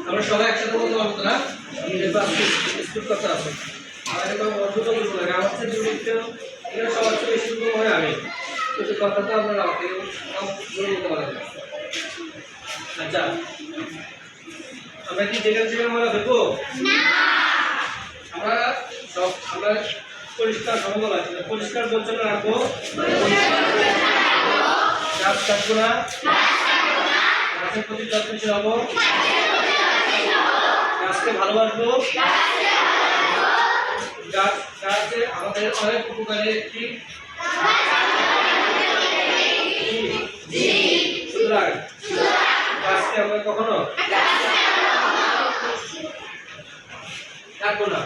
আমরা সবাই একসাথে বলতে পারবো না স্কুল কথা আছে আর এটা অদ্ভুত বলবো লাগে আমার সাথে দুটো এখানে সবার থেকে বেশি দুটো হয় আমি কিন্তু কথা তো আপনারা আমাকে বলতে পারেন আচ্ছা আমরা কি যেখানে সেখানে আমরা দেখবো না আমরা সব আমরা পরিষ্কার সমতল আছে পরিষ্কার পরিচ্ছন্ন রাখবো গাছ কাটবো না গাছের প্রতি যত্নশীল হবো গাছকে ভালোবাসবো গাছে আমাদের অনেক উপকারী একটি সুতরাং গাছকে আমরা কখনো কাটবো না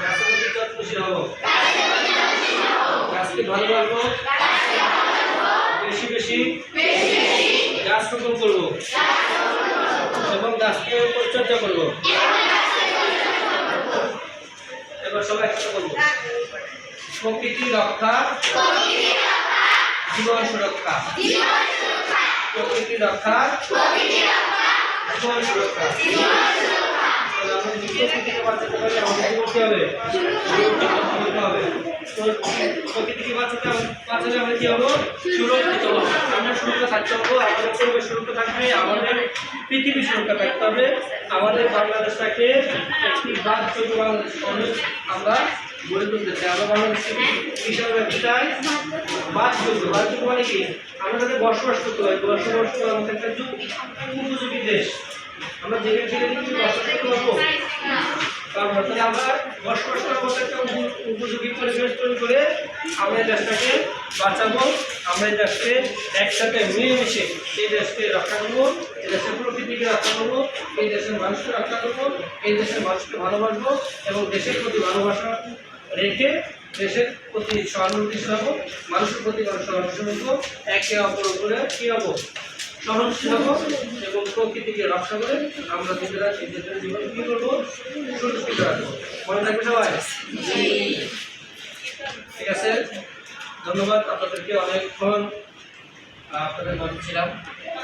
গাছের প্রতি যত্নশীল হবো গাছকে ভালোবাসবো বেশি বেশি গাছ রোপণ করবো এবং গাছকে পরিচর্যা করবো এবার সবাই একসাথে বলবো প্রকৃতি রক্ষা জীবন সুরক্ষা প্রকৃতি রক্ষা জীবন সুরক্ষা প্রকৃতিকে বাঁচাতে পারলে আমাদের কি করতে হবে প্রকৃতিকে বাঁচালে আমরা কি হবো সুরক্ষিত হবো আমরা সুরক্ষা থাকতে হবো আমাদের পরিবেশ সুরক্ষা থাকবে আমাদের পৃথিবী সুরক্ষা থাকতে হবে আমাদের বাংলাদেশটাকে একটি বাদযোগ্য বাংলাদেশ আমরা গড়ে তুলতে চাই আমরা বাংলাদেশকে হিসাবে রাখতে চাই বাদযোগ্য মানে কি আমরা যাতে বসবাস করতে পারি বসবাস করার মতো একটা উপযোগী দেশ আমরা যেখানে সেখানে কি বসবাস করতে পারবো কারণ তাহলে আমরা বসবাস করার মতো একটা উপযোগী পরিবেশ তৈরি করে আমরা এই দেশটাকে বাঁচাবো আমরা এই দেশকে একসাথে মিলেমিশে এই দেশকে রক্ষা করবো এই দেশের প্রকৃতিকে রক্ষা করবো এই দেশের মানুষকে রক্ষা করবো এই দেশের মানুষকে ভালোবাসবো এবং দেশের প্রতি ভালোবাসা রেখে দেশের প্রতি সহানুভূতিশীল হবো মানুষের প্রতি সহানুভূতিশীল হবো একে অপর উপরে কি হবো সহনশীল হবো এবং প্রকৃতিকে রক্ষা করে আমরা নিজেরা নিজেদের জীবন কি করবো সুরক্ষিত রাখবো মনে থাকবে সবাই ঠিক আছে ধন্যবাদ আপনাদেরকে অনেকক্ষণ আপনাদের মনে ছিলাম